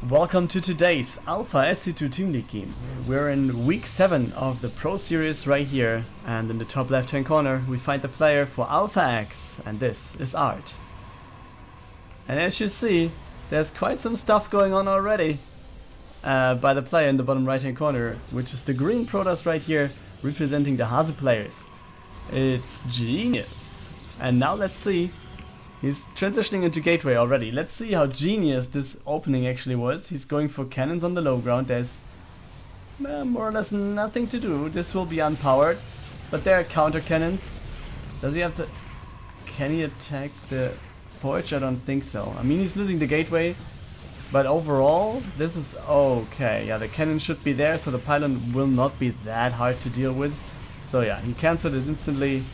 Welcome to today's Alpha SC2 Team League game. We're in week 7 of the Pro Series right here, and in the top left hand corner we find the player for Alpha X, and this is Art. And as you see, there's quite some stuff going on already by the player in the bottom right hand corner, which is the green Protoss right here representing the Hasu players. It's Genies. And now let's see. He's transitioning into gateway already. Let's see how genius this opening actually was. He's going for cannons on the low ground. There's more or less nothing to do. This will be unpowered, but there are counter cannons. Does he have the... Can he attack the forge? I don't think so. I mean, he's losing the gateway, but overall this is okay. Yeah, the cannon should be there, so the pylon will not be that hard to deal with. So yeah, he cancelled it instantly.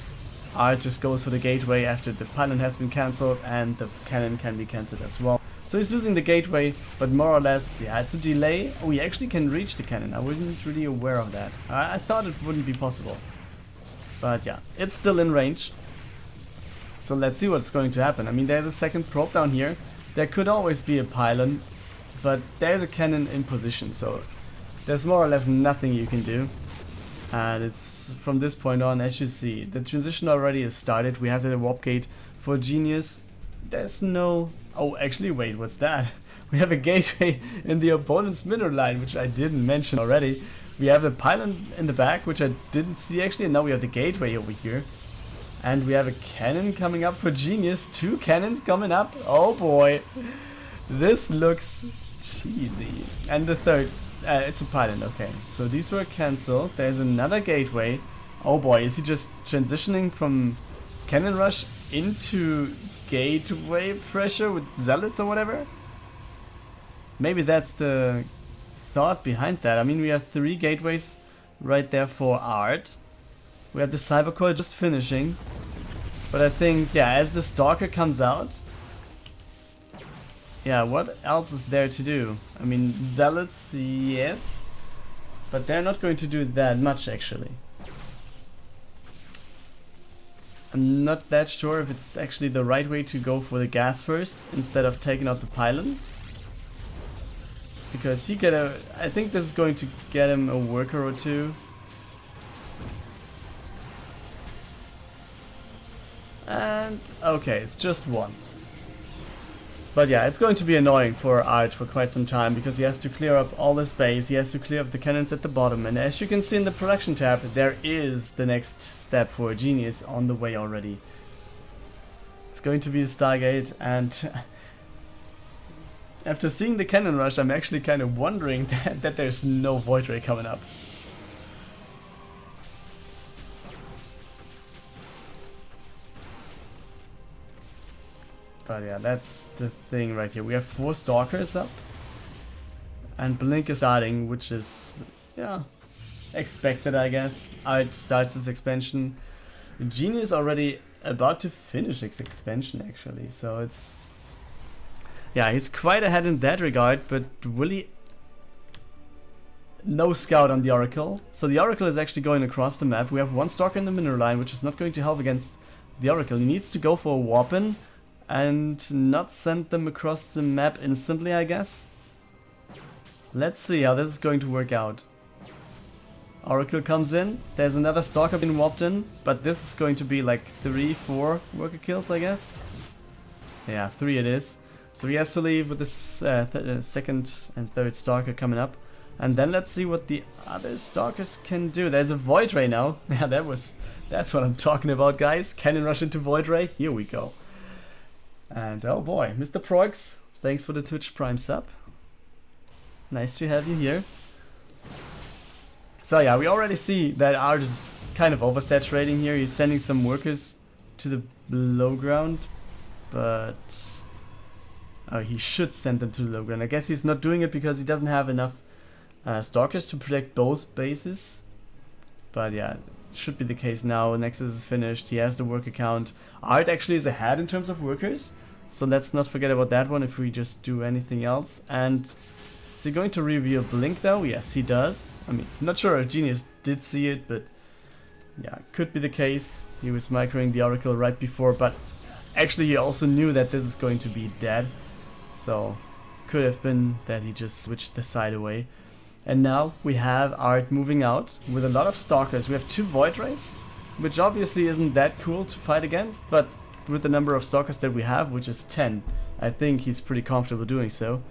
Art just goes for the gateway after the pylon has been cancelled, and the cannon can be cancelled as well. So he's losing the gateway, but more or less, yeah, it's a delay. Oh, he actually can reach the cannon. I wasn't really aware of that. I thought it wouldn't be possible. But yeah, it's still in range. So let's see what's going to happen. I mean, there's a second probe down here. There could always be a pylon, but there's a cannon in position, so there's more or less nothing you can do. And it's from this point on, as you see, the transition already is started. We have the warp gate for Genius. There's no... Oh, actually, wait, what's that? We have a gateway in the opponent's middle line, which I didn't mention already. We have the pylon in the back, which I didn't see actually, and now we have the gateway over here. And we have a cannon coming up for Genius. 2 cannons coming up. Oh boy. This looks cheesy. And the third... it's a pylon, okay. So these were cancelled. There's another gateway. Oh boy, is he just transitioning from cannon rush into gateway pressure with zealots or whatever? Maybe that's the thought behind that. I mean, we have 3 gateways right there for Art. We have the Cybercore just finishing. But I think, yeah, as the Stalker comes out, yeah, what else is there to do? I mean, zealots, yes, but they're not going to do that much actually. I'm not that sure if it's actually the right way to go for the gas first instead of taking out the pylon. Because I think this is going to get him a worker or 2. And, okay, it's just 1. But yeah, it's going to be annoying for Art for quite some time, because he has to clear up all this base, he has to clear up the cannons at the bottom, and as you can see in the production tab, there is the next step for Genius on the way already. It's going to be a Stargate, and after seeing the cannon rush, I'm actually kind of wondering that there's no Void Ray coming up. But yeah, that's the thing right here. We have 4 Stalkers up. And Blink is starting, which is, yeah, expected, I guess. Art starts his expansion. Genie is already about to finish his expansion, actually. So it's... Yeah, he's quite ahead in that regard, but will he... No scout on the Oracle. So the Oracle is actually going across the map. We have 1 Stalker in the middle line, which is not going to help against the Oracle. He needs to go for a warp-in and not send them across the map instantly, I guess. Let's see how this is going to work out. Oracle comes in, there's another Stalker being warped in, but this is going to be like 3-4 worker kills, I guess. Yeah, 3 it is. So he has to leave with this second and third Stalker coming up. And then let's see what the other Stalkers can do. There's a Void Ray now. Yeah, that's what I'm talking about, guys. Cannon rush into Void Ray. Here we go. And oh boy, Mr. Proix, thanks for the Twitch Prime sub. Nice to have you here. So yeah, we already see that Art is kind of oversaturating here. He's sending some workers to the low ground, but oh, he should send them to the low ground. I guess he's not doing it because he doesn't have enough Stalkers to protect both bases. But yeah, it should be the case now. Nexus is finished. He has the worker count. Art actually is ahead in terms of workers, so let's not forget about that one if we just do anything else. And is he going to reveal Blink though? Yes, he does. I mean, not sure if Genius did see it, but yeah, could be the case. He was microing the Oracle right before, but actually he also knew that this is going to be dead. So Could have been that he just switched the side away. And now we have Art moving out with a lot of Stalkers. We have 2 Void Rays, which obviously isn't that cool to fight against, but with the number of Stalkers that we have, which is 10, I think he's pretty comfortable doing so.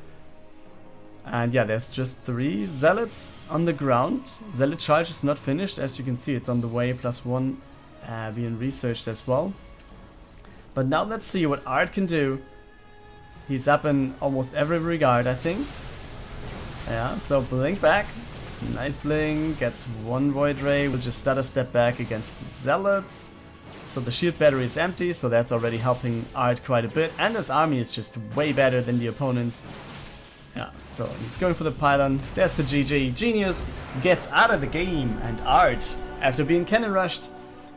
And yeah, there's just 3 Zealots on the ground. Zealot charge is not finished, as you can see, it's on the way, +1 being researched as well. But now let's see what Art can do. He's up in almost every regard, I think. Yeah, so blink back. Nice blink, gets 1 Void Ray. We'll just stutter step back against the Zealots. So the shield battery is empty, so that's already helping Art quite a bit. And his army is just way better than the opponent's. Yeah, so he's going for the pylon. There's the GG. Genius gets out of the game. And Art, after being cannon rushed,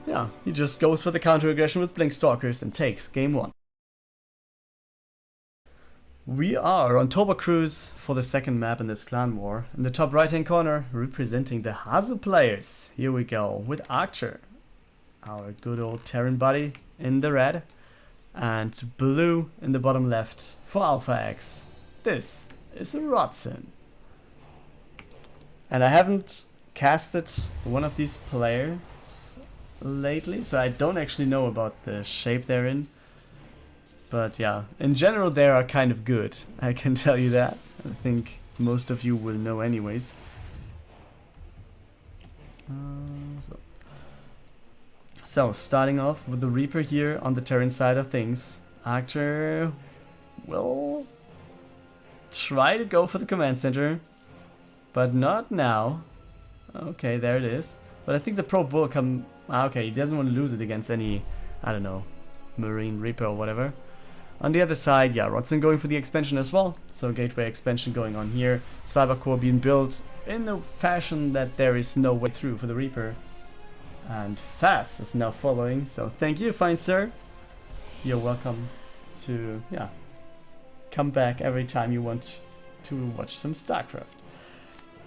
yeah, he just goes for the counter aggression with Blink Stalkers and takes game 1. We are on Toba Cruise for the second map in this clan war. In the top right hand corner, representing the Hasu players. Here we go with Arctur, our good old Terran buddy in the red, and blue in the bottom left for Alpha X. This is a Rodzyn. And I haven't casted one of these players lately, so I don't actually know about the shape they're in. But yeah, in general they are kind of good, I can tell you that. I think most of you will know anyways. So starting off with the Reaper here on the Terran side of things. Arctur will try to go for the command center, but not now. Okay, there it is. But I think the probe will come... okay, he doesn't want to lose it against any, I don't know, Marine Reaper or whatever. On the other side, yeah, Rodzyn going for the expansion as well. So gateway expansion going on here. Cybercore being built in a fashion that there is no way through for the Reaper. And Fast is now following. So thank you, fine sir. You're welcome to, yeah, come back every time you want to watch some StarCraft.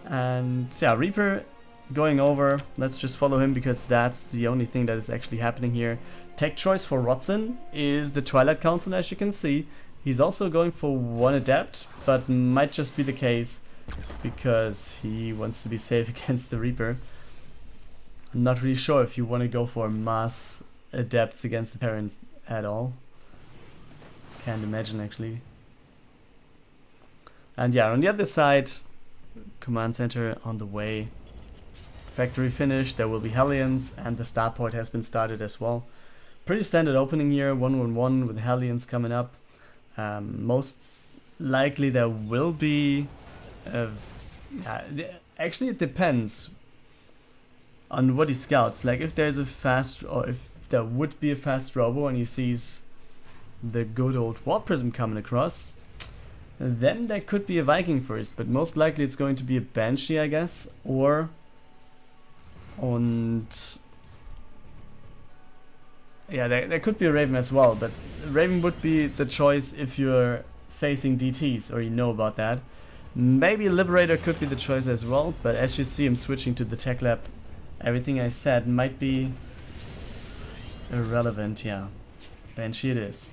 And yeah, Reaper going over. Let's just follow him because that's the only thing that is actually happening here. Tech choice for Rodzyn is the Twilight Council, as you can see. He's also going for 1 Adept, but might just be the case because he wants to be safe against the Reaper. I'm not really sure if you want to go for mass Adepts against the Terrans at all. Can't imagine actually. And yeah, on the other side, command center on the way. Factory finished, there will be Hellions, and the starport has been started as well. Pretty standard opening here, 1-1-1 with Hellions coming up. Most likely there will be... actually it depends on what he scouts. Like if there's a fast... or if there would be a fast robo and he sees the good old Warp Prism coming across, then there could be a Viking first, but most likely it's going to be a Banshee, I guess, or... and... yeah, there could be a Raven as well, but Raven would be the choice if you're facing DTs, or you know about that. Maybe Liberator could be the choice as well, but as you see him switching to the Tech Lab, everything I said might be irrelevant, yeah. Banshee it is.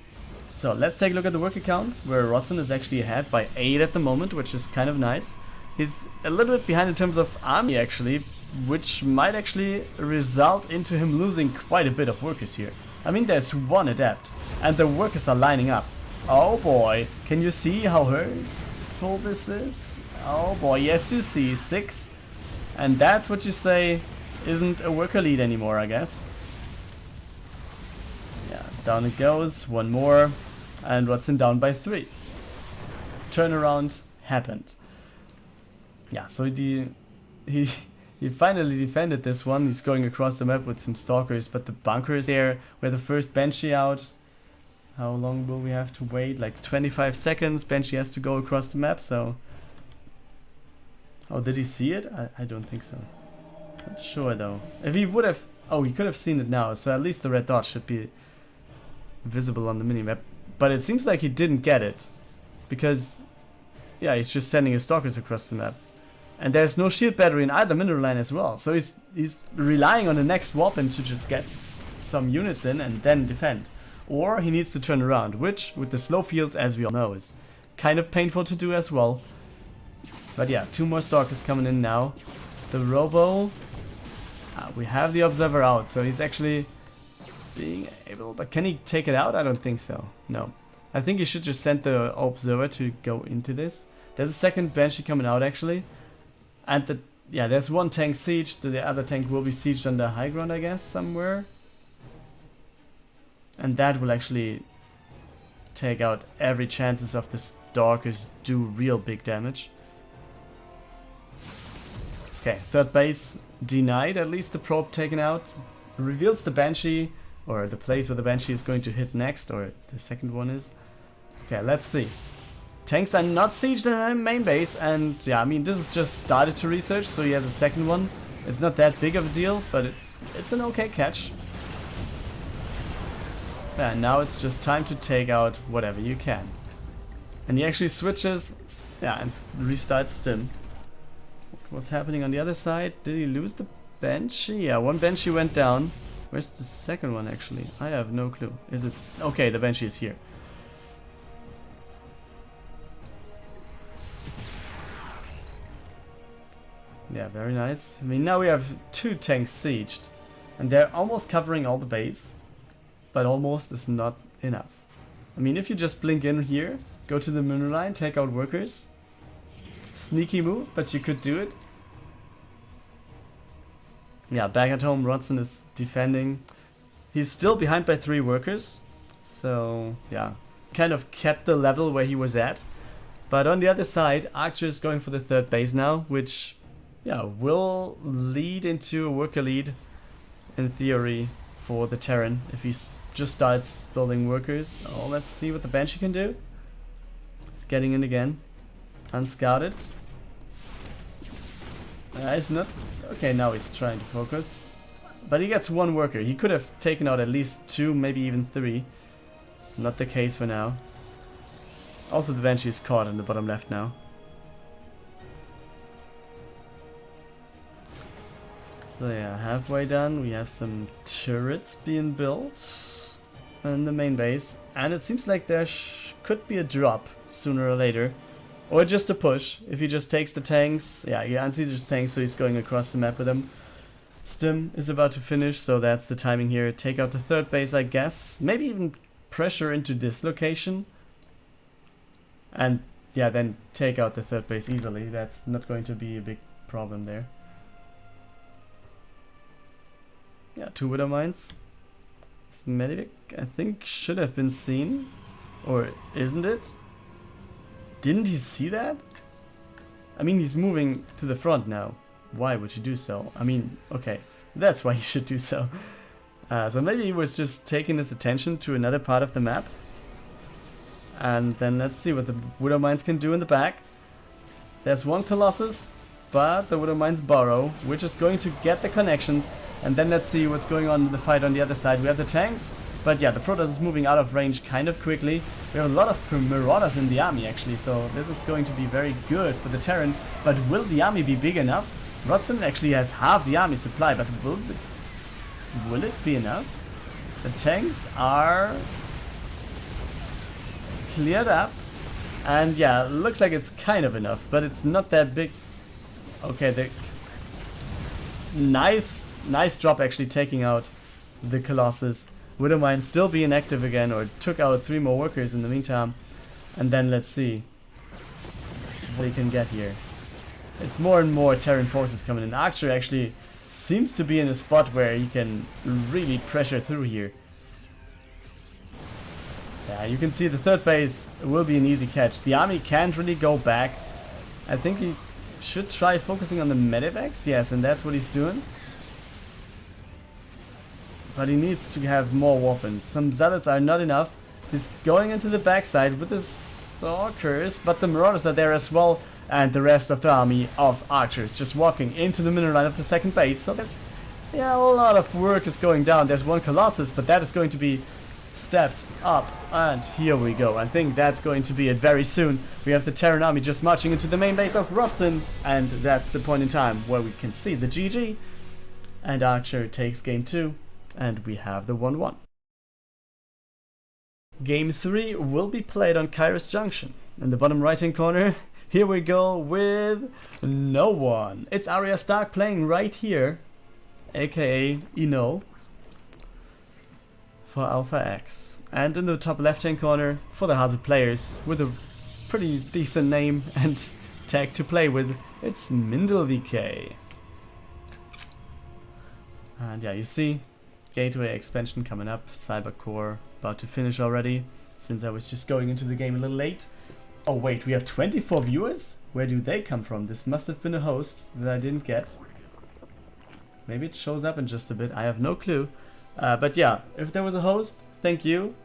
So let's take a look at the work account, where Rodzyn is actually ahead by 8 at the moment, which is kind of nice. He's a little bit behind in terms of army actually, which might actually result into him losing quite a bit of workers here. I mean, there's 1 Adept, and the workers are lining up. Oh boy, can you see how hurtful this is? Oh boy, yes you see, 6. And that's what you say isn't a worker lead anymore, I guess. Yeah, down it goes, 1 more, and Rodzyn down by 3. Turnaround happened. Yeah, so he finally defended this one. He's going across the map with some stalkers, but the bunker is there. We have the first Banshee out. How long will we have to wait? Like 25 seconds. Banshee has to go across the map, so... oh, did he see it? I don't think so. Not sure though. If he would have... oh, he could have seen it now, so at least the red dot should be visible on the minimap. But it seems like he didn't get it, because... yeah, he's just sending his stalkers across the map. And there's no shield battery in either mineral line as well. So he's relying on the next weapon to just get some units in and then defend. Or he needs to turn around, which with the slow fields, as we all know, is kind of painful to do as well. But yeah, 2 more Stalkers coming in now. The Robo, we have the Observer out, so he's actually being able, but can he take it out? I don't think so, no. I think he should just send the Observer to go into this. There's a second Banshee coming out actually. And there's one tank sieged, the other tank will be sieged on the high ground I guess, somewhere. And that will actually take out every chances of the Stalkers do real big damage. Okay, third base denied, at least the probe taken out. Reveals the Banshee, or the place where the Banshee is going to hit next, or the second one is. Okay, let's see. Tanks are not sieged in the main base, and yeah, I mean, this is just started to research, so he has a second one. It's not that big of a deal, but it's an okay catch. Yeah, now it's just time to take out whatever you can. And he actually switches, yeah, and restarts Stim. What's happening on the other side? Did he lose the Banshee? Yeah, one Banshee went down. Where's the second one actually? I have no clue. Is it? Okay, the Banshee is here. Yeah, very nice. I mean, now we have 2 tanks sieged. And they're almost covering all the base. But almost is not enough. I mean, if you just blink in here, go to the mineral line, take out workers. Sneaky move, but you could do it. Yeah, back at home, Rodzyn is defending. He's still behind by 3 workers. So, yeah, kind of kept the level where he was at. But on the other side, Arctur is going for the third base now, which, yeah, will lead into a worker lead, in theory, for the Terran. If he just starts building workers. Oh, let's see what the Banshee can do. He's getting in again. Unscouted. He's not... Okay, now he's trying to focus. But he gets 1 worker. He could have taken out at least 2, maybe even 3. Not the case for now. Also, the Banshee is caught in the bottom left now. So yeah, halfway done. We have some turrets being built in the main base. And it seems like there could be a drop sooner or later. Or just a push. If he just takes the tanks. Yeah, he unsieges tanks, so he's going across the map with them. Stim is about to finish, so that's the timing here. Take out the third base, I guess. Maybe even pressure into this location. And yeah, then take out the third base easily. That's not going to be a big problem there. Yeah, 2 Widow Mines. This MindelVK, I think, should have been seen. Or isn't it? Didn't he see that? I mean, he's moving to the front now. Why would you do so? I mean, okay, that's why he should do so. So maybe he was just taking his attention to another part of the map. And then let's see what the Widow Mines can do in the back. There's 1 Colossus, but the Widow Mines borrow, which is going to get the connections. And then let's see what's going on in the fight on the other side. We have the tanks. But yeah, the Protoss is moving out of range kind of quickly. We have a lot of Marauders in the army actually, so this is going to be very good for the Terran. But will the army be big enough? Rodzyn actually has half the army supply, but will it be enough? The tanks are cleared up. And yeah, looks like it's kind of enough, but it's not that big. Okay, the nice drop actually taking out the Colossus. Widow Mine still being active again, or took out 3 more workers in the meantime. And then let's see what he can get here. It's more and more Terran forces coming in. Arctur actually seems to be in a spot where he can really pressure through here. Yeah, you can see the third base will be an easy catch. The army can't really go back. I think he should try focusing on the medevacs. Yes, and that's what he's doing. But he needs to have more weapons. Some Zealots are not enough. He's going into the backside with the Stalkers, but the Marauders are there as well. And the rest of the army of Archers just walking into the middle line of the second base. So there's, yeah, a lot of work is going down. There's 1 Colossus, but that is going to be stepped up. And here we go. I think that's going to be it very soon. We have the Terran army just marching into the main base of Rodzyn. And that's the point in time where we can see the GG. And Arctur takes game 2. And we have the 1-1. Game 3 will be played on Kairos Junction. In the bottom right hand corner, here we go with no one. It's Arya Stark playing right here, aka hinO, for Alpha X. And in the top left hand corner, for the Hasu players, with a pretty decent name and tag to play with, it's MindelVK. And yeah, you see, Gateway expansion coming up, Cybercore about to finish already, since I was just going into the game a little late. Oh wait, we have 24 viewers? Where do they come from? This must have been a host that I didn't get. Maybe it shows up in just a bit, I have no clue. But yeah, if there was a host, thank you.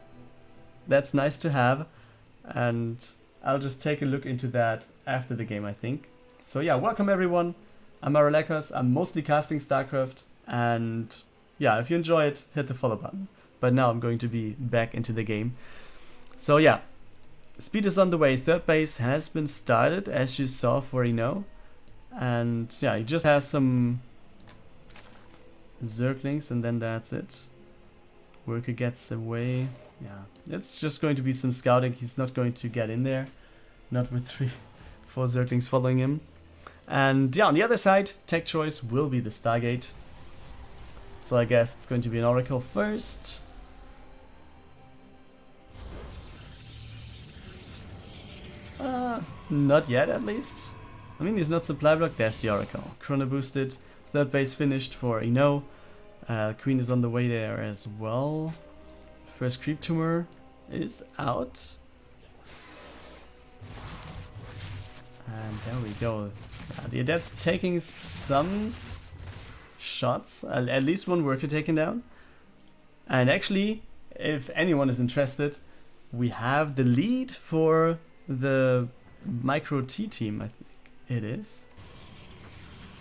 That's nice to have. And I'll just take a look into that after the game, I think. So yeah, welcome everyone. I'm maralekos, I'm mostly casting StarCraft. And yeah, if you enjoy it, hit the follow button. But now I'm going to be back into the game. So yeah, speed is on the way. Third base has been started, as you saw for hinO. And yeah, he just has some Zerglings and then that's it. Worker gets away. Yeah, it's just going to be some scouting. He's not going to get in there. Not with 4 Zerglings following him. And yeah, on the other side, tech choice will be the Stargate. So I guess it's going to be an Oracle first. Not yet, at least. I mean, he's not supply block. There's the Oracle. Chrono boosted. Third base finished for hinO. Queen is on the way there as well. First creep tumor is out. And there we go. The Adept's taking some shots. At least one worker taken down. And actually, if anyone is interested, we have the lead for the Micro T team, I think it is.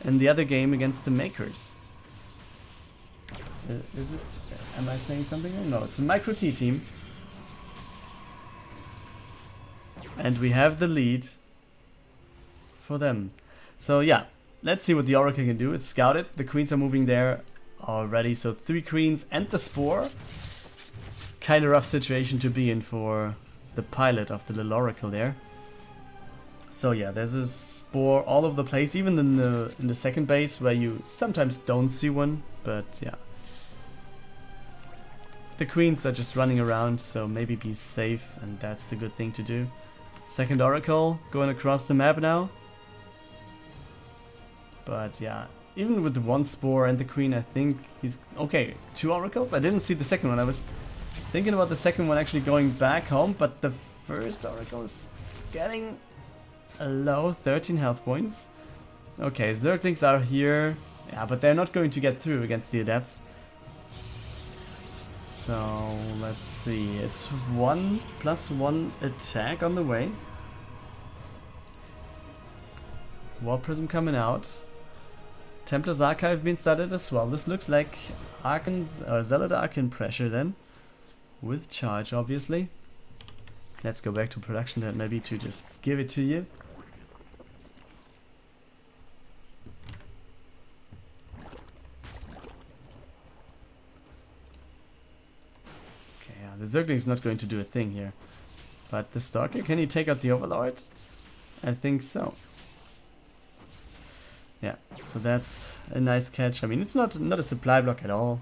And the other game against the Makers. Is it? Am I saying something? No, it's the Micro T team. And we have the lead for them. So yeah, let's see what the Oracle can do. It's scouted. The queens are moving there already. So 3 queens and the Spore. Kind of rough situation to be in for the pilot of the little Oracle there. So yeah, there's a Spore all over the place, even in the second base where you sometimes don't see one, but yeah. The queens are just running around, so maybe be safe, and that's the good thing to do. Second Oracle going across the map now. But yeah, even with the 1 Spore and the queen, I think he's okay. 2 Oracles? I didn't see the second one. I was thinking about the second one actually going back home, but the first Oracle is getting a low, 13 health points. Okay, Zerglings are here. Yeah, but they're not going to get through against the Adepts. So, let's see. It's 1+1 attack on the way. War Prism coming out. Templar's Archive being started as well. This looks like Arcan's or Zealot Arcan pressure then. With charge, obviously. Let's go back to production then, maybe to just give it to you. Okay, yeah, the Zergling's not going to do a thing here. But the Stalker, can he take out the Overlord? I think so. Yeah, so that's a nice catch. I mean, it's not a supply block at all.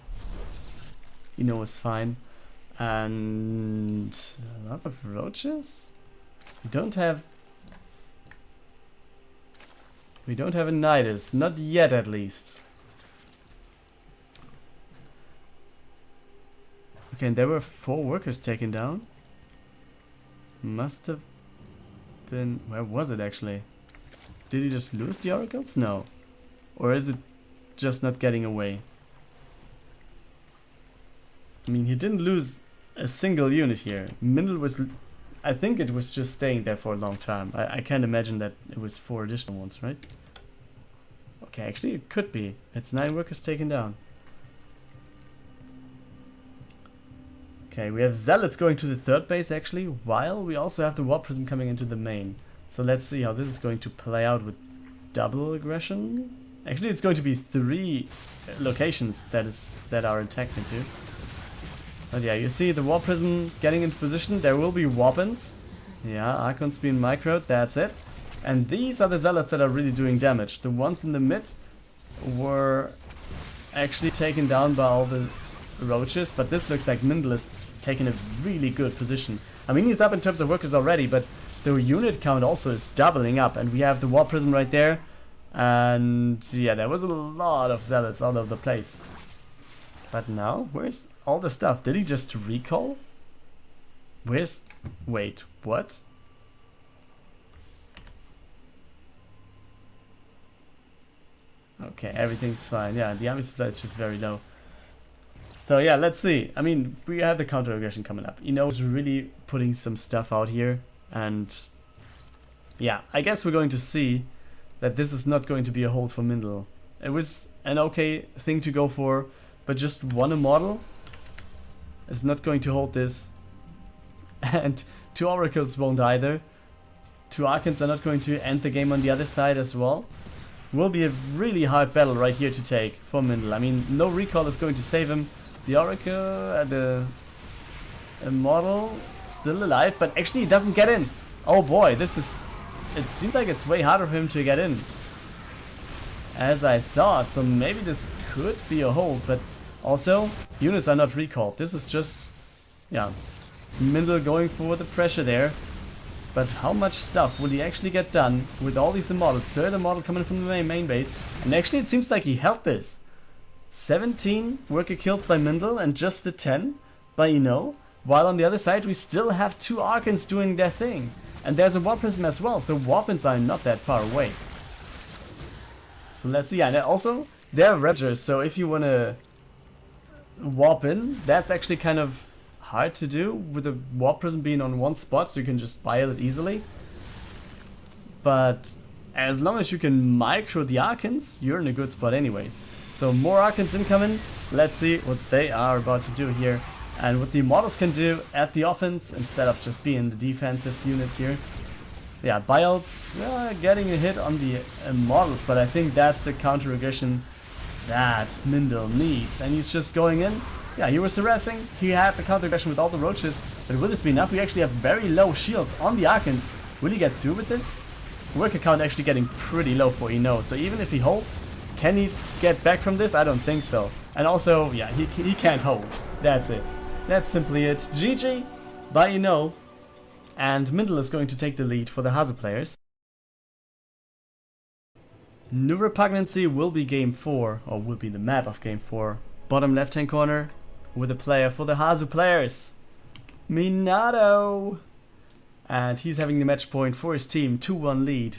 hinO is fine. And lots of roaches. We don't have a Nidus, not yet at least. Okay, and there were 4 workers taken down. Must have been, where was it actually? Did he just lose the Oracles? No. Or is it just not getting away? I mean, he didn't lose a single unit here. Mindel was, I think it was just staying there for a long time. I can't imagine that it was 4 additional ones, right? Okay, actually it could be. It's 9 workers taken down. Okay, we have Zealots going to the third base actually, while we also have the War Prism coming into the main. So let's see how this is going to play out with double aggression. Actually, it's going to be 3 locations that are attacked into. But yeah, you see the Warp Prism getting into position. There will be Warpins. Yeah, Archon's being microed, that's it. And these are the Zealots that are really doing damage. The ones in the mid were actually taken down by all the roaches, but this looks like Mindel is taking a really good position. I mean, he's up in terms of workers already, but the unit count also is doubling up, and we have the Warp Prism right there. And yeah, there was a lot of Zealots all over the place. But now, where's all the stuff? Did he just recall? Where's... Wait, what? Okay, everything's fine. Yeah, the army supply is just very low. So yeah, let's see. I mean, we have the counter aggression coming up. hinO is really putting some stuff out here. And yeah, I guess we're going to see that this is not going to be a hold for Mindel. It was an okay thing to go for, but just one immortal is not going to hold this. And 2 oracles won't either. 2 archons are not going to end the game on the other side as well. Will be a really hard battle right here to take for Mindel. I mean, no recall is going to save him. The oracle, the immortal, still alive, but actually he doesn't get in. Oh boy, this is... It seems like it's way harder for him to get in, as I thought. So maybe this could be a hold, but also units are not recalled. This is just, yeah, Mindel going for the pressure there. But how much stuff will he actually get done with all these immortals? Third immortal coming from the main base, and actually it seems like he held this. 17 worker kills by Mindel and just the 10 by hinO. While on the other side we still have 2 Archons doing their thing. And there's a Warp Prism as well, so Warpins are not that far away. So let's see, and also they're Ravagers, so if you wanna warp in, that's actually kind of hard to do with the Warp Prism being on one spot, so you can just bile it easily. But as long as you can micro the Archons, you're in a good spot anyways. So more Archons incoming, let's see what they are about to do here. And what the Immortals can do at the offense, instead of just being the defensive units here. Yeah, Biles getting a hit on the Immortals, but I think that's the counter aggression that Mindel needs. And he's just going in. Yeah, he was harassing, he had the counter aggression with all the roaches, but will this be enough? We actually have very low shields on the Archons. Will he get through with this? Worker count actually getting pretty low for hinO, so even if he holds, can he get back from this? I don't think so. And also, yeah, he can't hold. That's it. That's simply it. GG by hinO. And Mindel is going to take the lead for the Hasu players. New Repugnancy will be game 4, or will be the map of game 4. Bottom left hand corner with a player for the Hasu players. Minatoeh. And he's having the match point for his team. 2-1 lead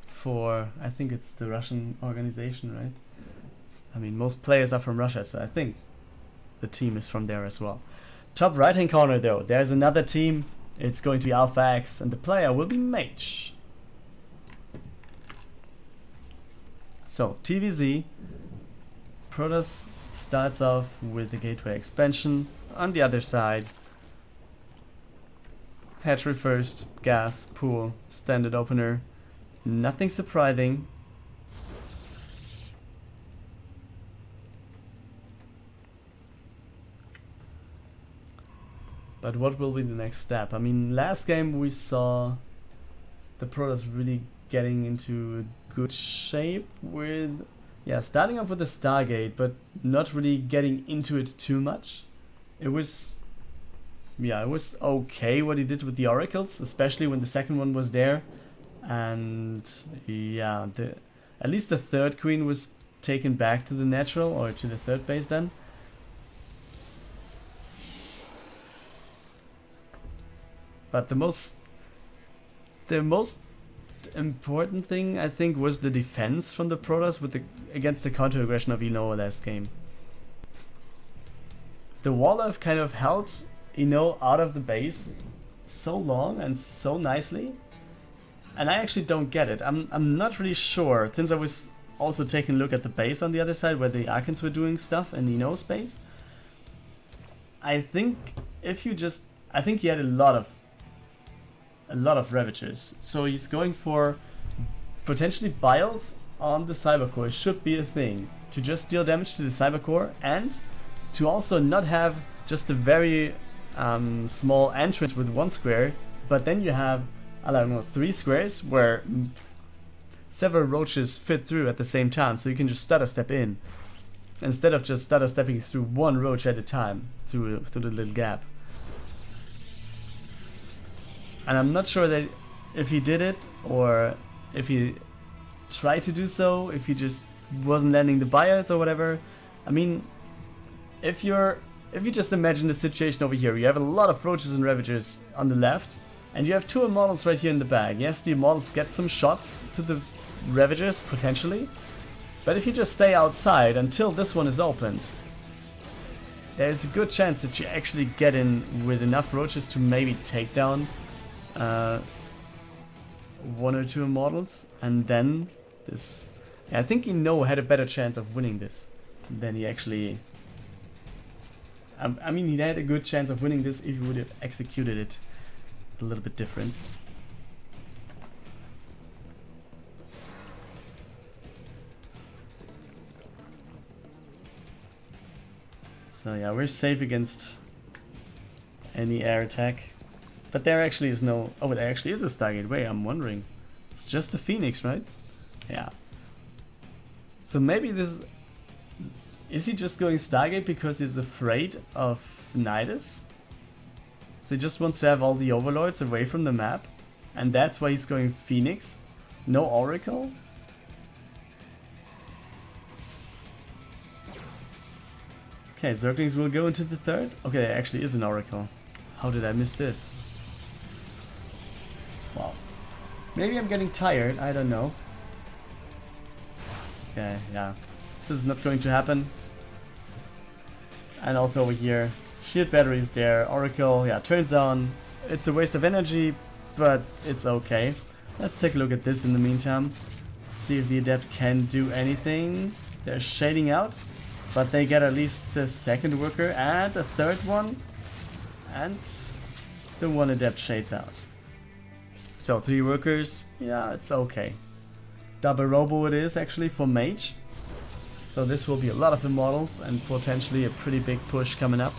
for, I think it's the Russian organization, right? I mean, most players are from Russia, so I think the team is from there as well. Top right hand corner though, there's another team. It's going to be Alpha X, and the player will be Mage. So, TVZ. Protoss starts off with the gateway expansion. On the other side, hatchery first, gas, pool, standard opener. Nothing surprising. But what will be the next step? I mean, last game we saw the Protoss really getting into a good shape with, yeah, starting off with the Stargate, but not really getting into it too much. It was, yeah, it was okay what he did with the Oracles, especially when the second one was there. And yeah, at least the third queen was taken back to the natural, or to the third base then. But the most important thing, I think, was the defense from the Protoss with against the counter aggression of hinO last game. The Wall-Elf kind of held hinO out of the base so long and so nicely, and I actually don't get it. I'm not really sure, since I was also taking a look at the base on the other side where the Archons were doing stuff in hinO's base. I think if you just, I think he had a lot of Ravagers, so he's going for potentially Biles on the Cybercore. Should be a thing to just deal damage to the Cybercore, and to also not have just a very small entrance with 1 square, but then you have, I don't know, 3 squares where several roaches fit through at the same time, so you can just stutter step in instead of just stutter stepping through 1 roach at a time through the little gap. And I'm not sure that if he did it or if he tried to do so, if he just wasn't landing the biots or whatever. I mean, if you just imagine the situation over here, you have a lot of roaches and ravagers on the left, and you have 2 immortals right here in the back. Yes, the immortals get some shots to the ravagers potentially, but if you just stay outside until this one is opened, there's a good chance that you actually get in with enough roaches to maybe take down 1 or 2 immortals, and then this. I think hinO had a better chance of winning this than he actually. I mean, he had a good chance of winning this if he would have executed it a little bit different. So yeah, we're safe against any air attack. But there actually is no... Oh, there actually is a Stargate. Wait, I'm wondering. It's just a Phoenix, right? Yeah. So maybe this... Is he just going Stargate because he's afraid of Nidus? So he just wants to have all the Overlords away from the map? And that's why he's going Phoenix? No Oracle? Okay, Zerglings will go into the 3rd. Okay, there actually is an Oracle. How did I miss this? Wow. Maybe I'm getting tired, I don't know. Okay, yeah. This is not going to happen. And also over here, shield batteries there, Oracle, yeah, turns on. It's a waste of energy, but it's okay. Let's take a look at this in the meantime. See if the Adept can do anything. They're shading out, but they get at least the 2nd worker and a 3rd one. And the 1 Adept shades out. So 3 workers, yeah, it's okay. Double robo it is actually for Mage. So this will be a lot of immortals and potentially a pretty big push coming up.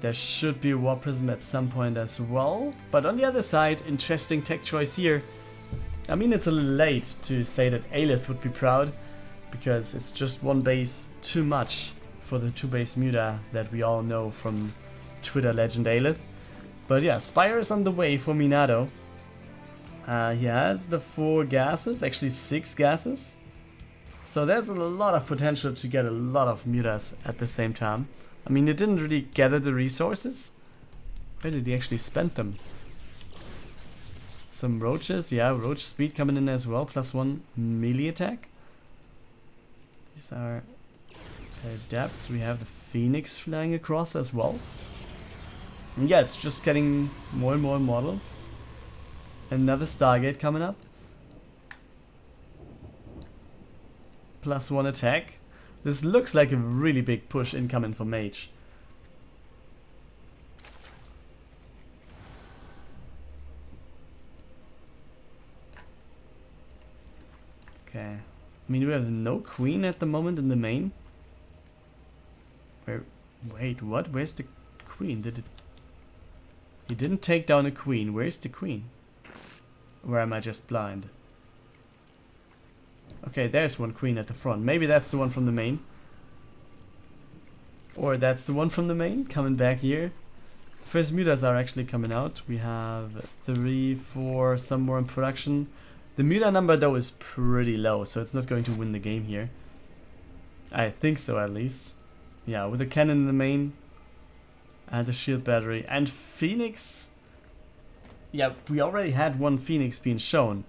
There should be a War Prism at some point as well. But on the other side, interesting tech choice here. I mean, it's a little late to say that Aelith would be proud, because it's just 1 base too much for the 2 base Muta that we all know from Twitter legend Aelith. But yeah, Spire is on the way for Minatoeh. He has the 4 gases, actually 6 gases. So there's a lot of potential to get a lot of Mutas at the same time. I mean, he didn't really gather the resources. Where did he actually spend them? Some roaches, yeah, roach speed coming in as well, +1 melee attack. These are adepts. We have the Phoenix flying across as well. And yeah, it's just getting more and more models. Another Stargate coming up. +1 attack. This looks like a really big push incoming for Mage. Okay. I mean, we have no queen at the moment in the main. Wait, what? Where's the queen? He didn't take down a queen. Where's the queen? Or am I just blind? Okay, there's 1 queen at the front. Maybe that's the one from the main. Or that's the one from the main, coming back here. First mutas are actually coming out. We have 3, 4, some more in production. The muta number though is pretty low, so it's not going to win the game here. I think so, at least. Yeah, with a cannon in the main. And the shield battery. And Phoenix. Yeah, we already had 1 Phoenix being shown.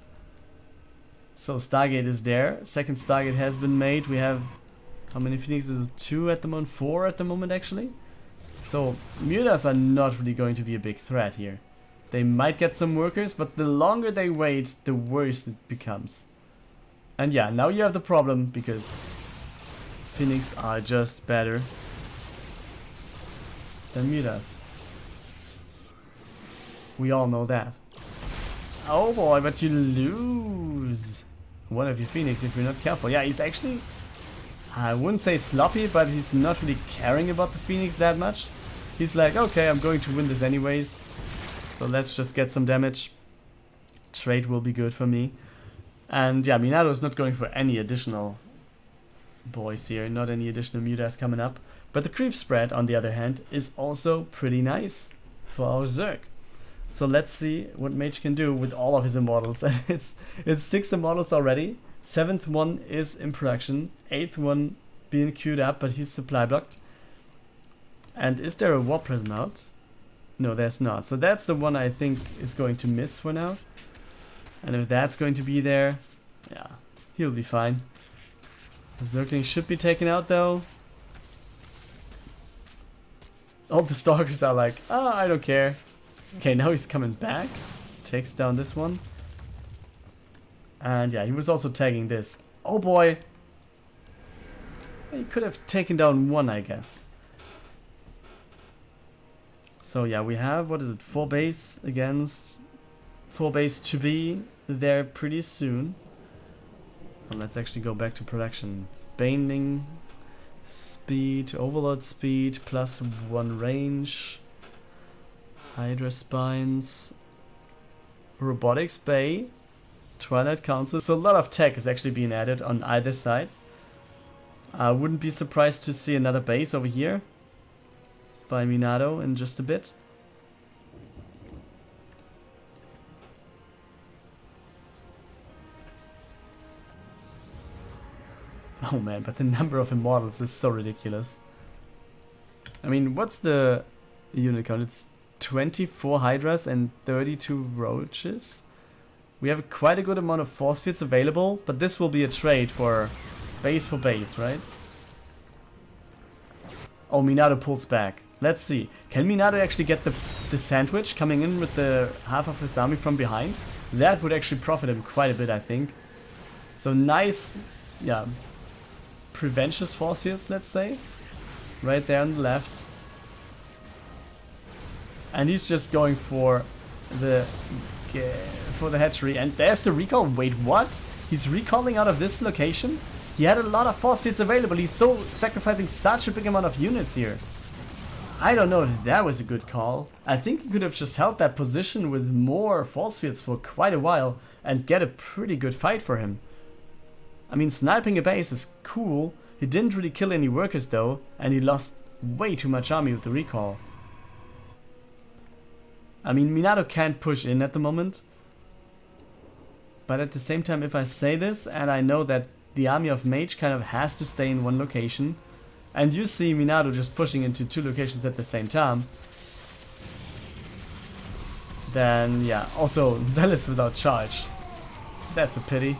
So Stargate is there. 2nd Stargate has been made. We have, how many Phoenixes? 2 at the moment, 4 at the moment actually. So mutas are not really going to be a big threat here. They might get some workers, but the longer they wait, the worse it becomes. And yeah, now you have the problem because Phoenix are just better than mutas. We all know that. Oh boy, but you lose 1 of your Phoenix if you're not careful. Yeah, he's actually I wouldn't say sloppy, but he's not really caring about the Phoenix that much. He's like, okay, I'm going to win this anyways. So let's just get some damage. Trade will be good for me. And yeah, Minatoeh is not going for any additional boys here. Not any additional mutas coming up. But the creep spread, on the other hand, is also pretty nice for our Zerg. So let's see what Mage can do with all of his immortals. And it's 6 immortals already. 7th one is in production. 8th one being queued up, but he's supply blocked. And is there a Warp Prism out? No, there's not. So that's the one I think is going to miss for now. And if that's going to be there, yeah, he'll be fine. The Zergling should be taken out though. All the Stalkers are like, oh, I don't care. Okay, now he's coming back. Takes down this one. And yeah, he was also tagging this. Oh boy. He could have taken down one, I guess. So yeah, we have, what is it, 4 base against 4 base to be there pretty soon. And let's actually go back to production. Baning speed, overload speed, +1 range. Hydra spines. Robotics bay. Twilight Council. So a lot of tech is actually being added on either side. I wouldn't be surprised to see another base over here by Minatoeh in just a bit. Oh man, but the number of immortals is so ridiculous. I mean, what's the unit count? It's 24 Hydras and 32 Roaches. We have quite a good amount of force fields available, but this will be a trade for base, right? Oh, Minatoeh pulls back. Let's see. Can Minatoeh actually get the sandwich coming in with the half of his army from behind? That would actually profit him quite a bit, I think. So nice, yeah, preventious force fields, let's say. Right there on the left. And he's just going for the hatchery. And there's the recall. Wait, what? He's recalling out of this location? He had a lot of force fields available. He's so sacrificing such a big amount of units here. I don't know if that was a good call. I think he could have just held that position with more force fields for quite a while and get a pretty good fight for him. I mean, sniping a base is cool. He didn't really kill any workers though, and he lost way too much army with the recall. I mean, Minatoeh can't push in at the moment. But at the same time, if I say this, and I know that the army of Mage kind of has to stay in one location, and you see Minatoeh just pushing into 2 locations at the same time, then yeah, also Zealots without charge. That's a pity.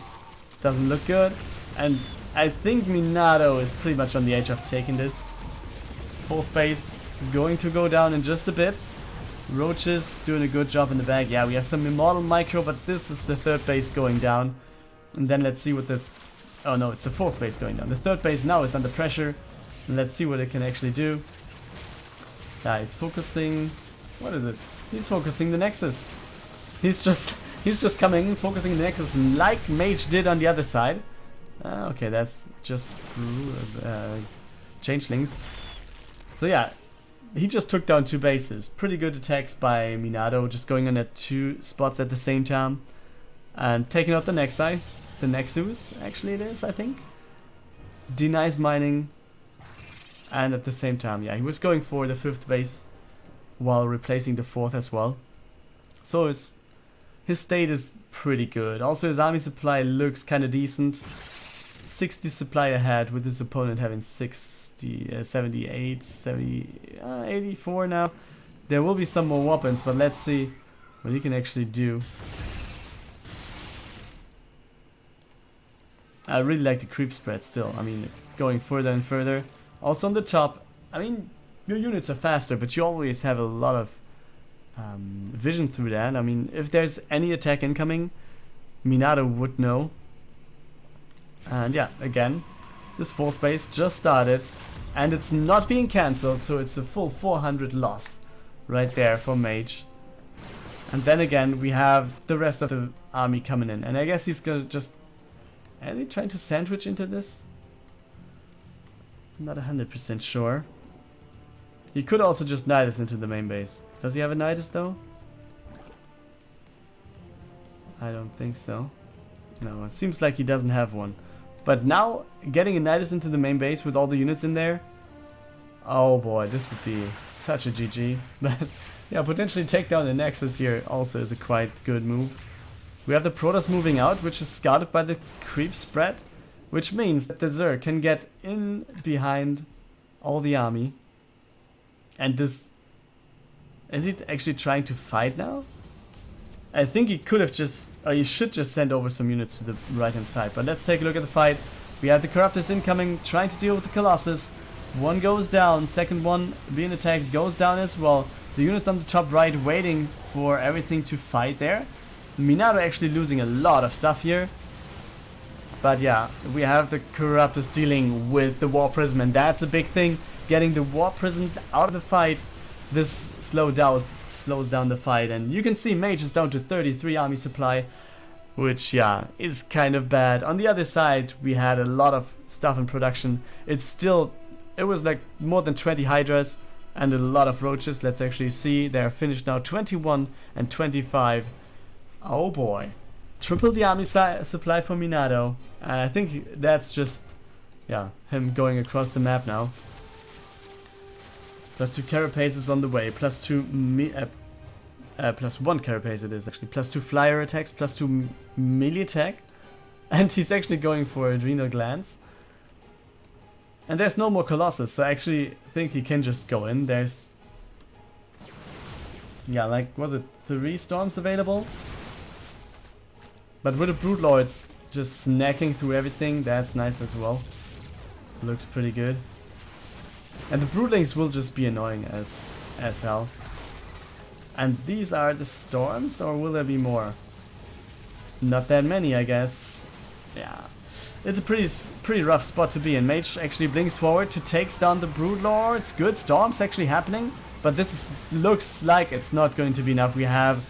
Doesn't look good. And I think Minatoeh is pretty much on the edge of taking this. 4th base going to go down in just a bit. Roaches doing a good job in the back. Yeah, we have some Immortal Micro, but this is the 3rd base going down. And then let's see what the... Oh no, it's the 4th base going down. The 3rd base now is under pressure. And let's see what it can actually do. Yeah, he's focusing... What is it? He's focusing the Nexus. He's just coming in, focusing the Nexus like Mage did on the other side. Okay, that's just changelings. So yeah, he just took down 2 bases. Pretty good attacks by Minatoeh, just going in at 2 spots at the same time. And taking out the Nexi. The Nexus, actually it is, I think. Denies mining. And at the same time, yeah, he was going for the 5th base while replacing the 4th as well. So his state is pretty good. Also his army supply looks kind of decent. 60 supply ahead with his opponent having 60, 78, 70, 84 now. There will be some more weapons, but let's see what he can actually do. I really like the creep spread still. I mean, it's going further and further. Also on the top, I mean, your units are faster, but you always have a lot of vision through that. I mean, if there's any attack incoming, Minatoeh would know. And yeah, again, this 4th base just started, and it's not being cancelled, so it's a full 400 loss right there for Mage. And then again, we have the rest of the army coming in, and I guess he's gonna just... Are they trying to sandwich into this? Not 100% sure. He could also just knight us into the main base. Does he have a Nidus though? I don't think so. No, it seems like he doesn't have one. But now, getting a Nidus into the main base with all the units in there. Oh boy, this would be such a GG. But yeah, potentially take down the Nexus here also is a quite good move. We have the Protoss moving out, which is scouted by the creep spread. Which means that the Zerg can get in behind all the army. And this... Is he actually trying to fight now? I think he could have just... Or he should just send over some units to the right hand side. But let's take a look at the fight. We have the Corruptors incoming, trying to deal with the Colossus. One goes down, second one being attacked goes down as well. The units on the top right waiting for everything to fight there. Minatoeh actually losing a lot of stuff here. But yeah, we have the Corruptors dealing with the War Prism, and that's a big thing. Getting the War Prism out of the fight, this slows down the fight. And you can see Mage is down to 33 army supply, which yeah, is kind of bad. On the other side, we had a lot of stuff in production. It was like more than 20 Hydras and a lot of Roaches. Let's actually see, they're finished now, 21 and 25. Oh boy. Triple the army supply for Minatoeh. And I think that's just, yeah, him going across the map now. +2 carapace is on the way. +1 carapace it is actually. +2 flyer attacks, +2 melee attack. And he's actually going for adrenal glands. And there's no more Colossus, so I actually think he can just go in. There's... Yeah, like, was it 3 storms available? But with the Broodlords just snacking through everything, that's nice as well. Looks pretty good. And the Broodlings will just be annoying as hell. And these are the storms, or will there be more? Not that many, I guess. Yeah. It's a pretty rough spot to be in. Mage actually blinks forward to takes down the Broodlords. Good storms actually happening. But looks like it's not going to be enough. We have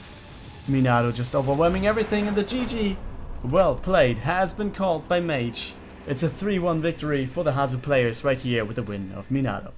Minatoeh just overwhelming everything, and the GG, well played, has been called by Mage. It's a 3-1 victory for the Hasu players right here with the win of Minatoeh.